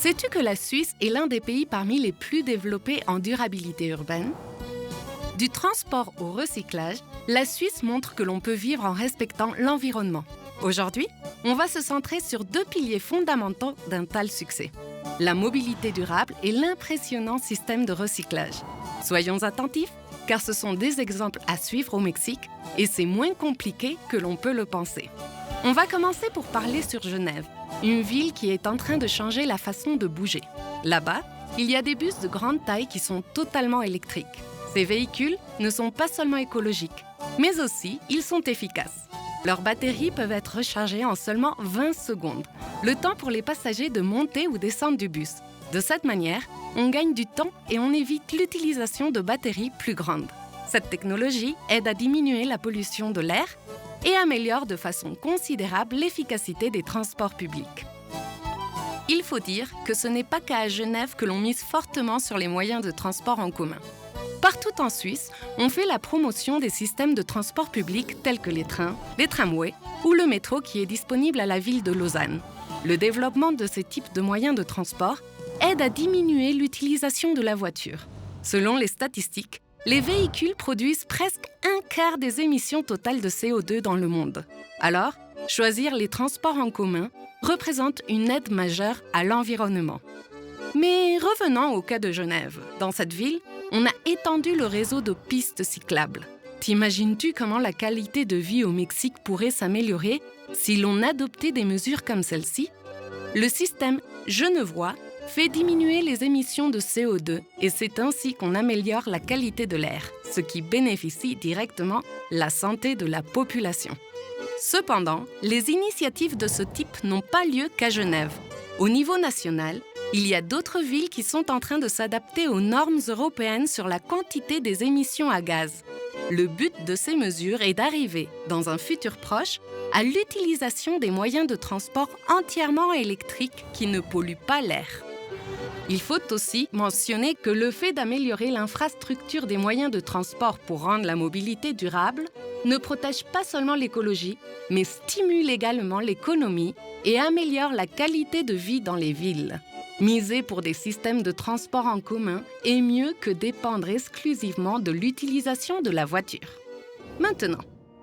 Sais-tu que la Suisse est l'un des pays parmi les plus développés en durabilité urbaine? Du transport au recyclage, la Suisse montre que l'on peut vivre en respectant l'environnement. Aujourd'hui, on va se centrer sur deux piliers fondamentaux d'un tel succès: la mobilité durable et l'impressionnant système de recyclage. Soyons attentifs, car ce sont des exemples à suivre au Mexique et c'est moins compliqué que l'on peut le penser. On va commencer pour parler sur Genève, une ville qui est en train de changer la façon de bouger. Là-bas, il y a des bus de grande taille qui sont totalement électriques. Ces véhicules ne sont pas seulement écologiques, mais aussi ils sont efficaces. Leurs batteries peuvent être rechargées en seulement 20 secondes, le temps pour les passagers de monter ou descendre du bus. De cette manière, on gagne du temps et on évite l'utilisation de batteries plus grandes. Cette technologie aide à diminuer la pollution de l'air et améliore de façon considérable l'efficacité des transports publics. Il faut dire que ce n'est pas qu'à Genève que l'on mise fortement sur les moyens de transport en commun. Partout en Suisse, on fait la promotion des systèmes de transport public tels que les trains, les tramways ou le métro qui est disponible à la ville de Lausanne. Le développement de ces types de moyens de transport aide à diminuer l'utilisation de la voiture. Selon les statistiques, les véhicules produisent presque un quart des émissions totales de CO2 dans le monde. Alors, choisir les transports en commun représente une aide majeure à l'environnement. Mais revenons au cas de Genève. Dans cette ville, on a étendu le réseau de pistes cyclables. T'imagines-tu comment la qualité de vie au Mexique pourrait s'améliorer si l'on adoptait des mesures comme celle-ci? Le système genevois fait diminuer les émissions de CO2 et c'est ainsi qu'on améliore la qualité de l'air, ce qui bénéficie directement la santé de la population. Cependant, les initiatives de ce type n'ont pas lieu qu'à Genève. Au niveau national, il y a d'autres villes qui sont en train de s'adapter aux normes européennes sur la quantité des émissions à gaz. Le but de ces mesures est d'arriver, dans un futur proche, à l'utilisation des moyens de transport entièrement électriques qui ne polluent pas l'air. Il faut aussi mentionner que le fait d'améliorer l'infrastructure des moyens de transport pour rendre la mobilité durable ne protège pas seulement l'écologie, mais stimule également l'économie et améliore la qualité de vie dans les villes. Miser pour des systèmes de transport en commun est mieux que dépendre exclusivement de l'utilisation de la voiture. Maintenant,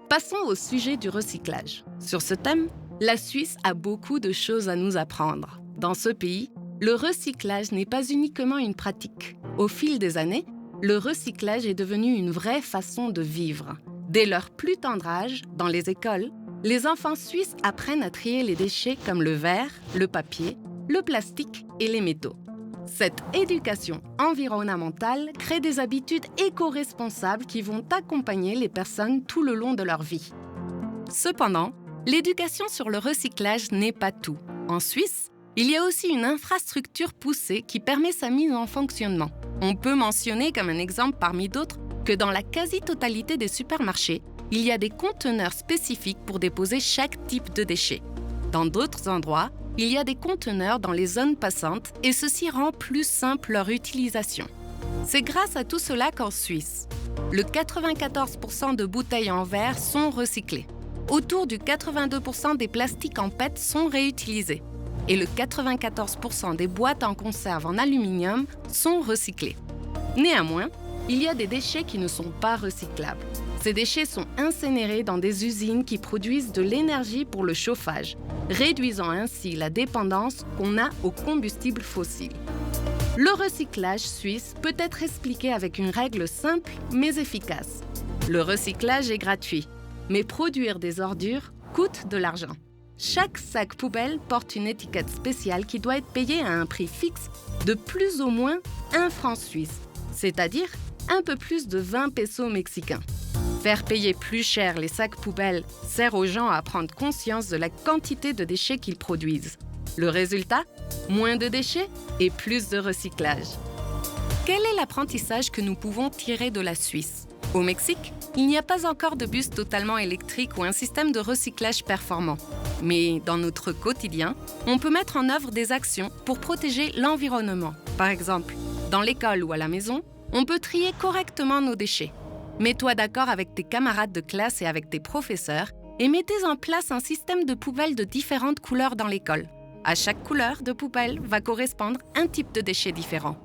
passons au sujet du recyclage. Sur ce thème, la Suisse a beaucoup de choses à nous apprendre. Dans ce pays, le recyclage n'est pas uniquement une pratique. Au fil des années, le recyclage est devenu une vraie façon de vivre. Dès leur plus tendre âge, dans les écoles, les enfants suisses apprennent à trier les déchets comme le verre, le papier, le plastique et les métaux. Cette éducation environnementale crée des habitudes éco-responsables qui vont accompagner les personnes tout le long de leur vie. Cependant, l'éducation sur le recyclage n'est pas tout. En Suisse, il y a aussi une infrastructure poussée qui permet sa mise en fonctionnement. On peut mentionner comme un exemple parmi d'autres que dans la quasi-totalité des supermarchés, il y a des conteneurs spécifiques pour déposer chaque type de déchets. Dans d'autres endroits, il y a des conteneurs dans les zones passantes et ceci rend plus simple leur utilisation. C'est grâce à tout cela qu'en Suisse, le 94% de bouteilles en verre sont recyclées. Autour du 82% des plastiques en PET sont réutilisés. Et le 94% des boîtes en conserve en aluminium sont recyclées. Néanmoins, il y a des déchets qui ne sont pas recyclables. Ces déchets sont incinérés dans des usines qui produisent de l'énergie pour le chauffage, réduisant ainsi la dépendance qu'on a aux combustibles fossiles. Le recyclage suisse peut être expliqué avec une règle simple mais efficace. Le recyclage est gratuit, mais produire des ordures coûte de l'argent. Chaque sac poubelle porte une étiquette spéciale qui doit être payée à un prix fixe de plus ou moins 1 franc suisse, c'est-à-dire un peu plus de 20 pesos mexicains. Faire payer plus cher les sacs poubelles sert aux gens à prendre conscience de la quantité de déchets qu'ils produisent. Le résultat ? Moins de déchets et plus de recyclage. Quel est l'apprentissage que nous pouvons tirer de la Suisse ? Au Mexique, il n'y a pas encore de bus totalement électriques ou un système de recyclage performant. Mais dans notre quotidien, on peut mettre en œuvre des actions pour protéger l'environnement. Par exemple, dans l'école ou à la maison, on peut trier correctement nos déchets. Mets-toi d'accord avec tes camarades de classe et avec tes professeurs et mettez en place un système de poubelles de différentes couleurs dans l'école. À chaque couleur de poubelle va correspondre un type de déchet différent.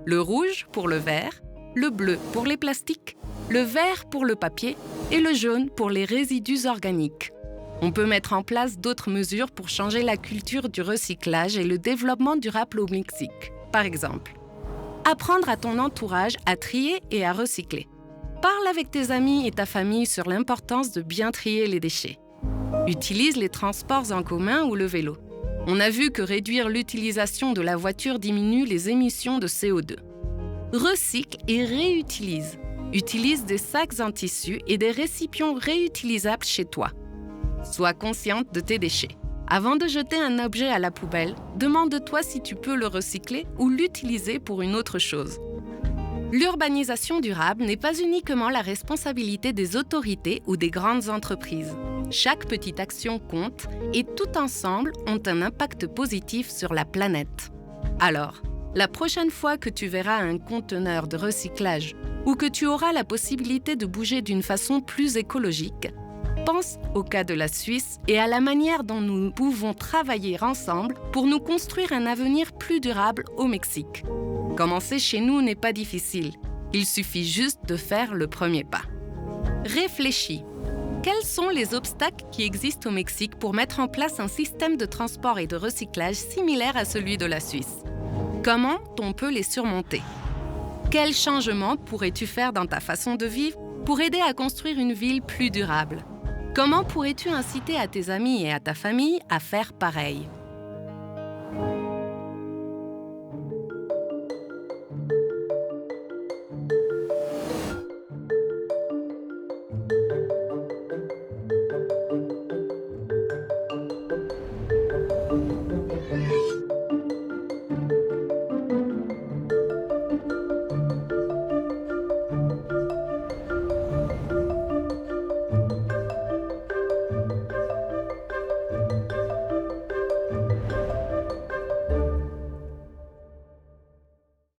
Le rouge pour le verre, le bleu pour les plastiques, le vert pour le papier et le jaune pour les résidus organiques. On peut mettre en place d'autres mesures pour changer la culture du recyclage et le développement durable au Mexique. Par exemple, apprendre à ton entourage à trier et à recycler. Parle avec tes amis et ta famille sur l'importance de bien trier les déchets. Utilise les transports en commun ou le vélo. On a vu que réduire l'utilisation de la voiture diminue les émissions de CO2. Recycle et réutilise. Utilise des sacs en tissu et des récipients réutilisables chez toi. Sois consciente de tes déchets. Avant de jeter un objet à la poubelle, demande-toi si tu peux le recycler ou l'utiliser pour une autre chose. L'urbanisation durable n'est pas uniquement la responsabilité des autorités ou des grandes entreprises. Chaque petite action compte et tout ensemble ont un impact positif sur la planète. Alors, la prochaine fois que tu verras un conteneur de recyclage ou que tu auras la possibilité de bouger d'une façon plus écologique, pense au cas de la Suisse et à la manière dont nous pouvons travailler ensemble pour nous construire un avenir plus durable au Mexique. Commencer chez nous n'est pas difficile. Il suffit juste de faire le premier pas. Réfléchis. Quels sont les obstacles qui existent au Mexique pour mettre en place un système de transport et de recyclage similaire à celui de la Suisse? Comment on peut les surmonter? Quels changements pourrais-tu faire dans ta façon de vivre pour aider à construire une ville plus durable? Comment pourrais-tu inciter à tes amis et à ta famille à faire pareil?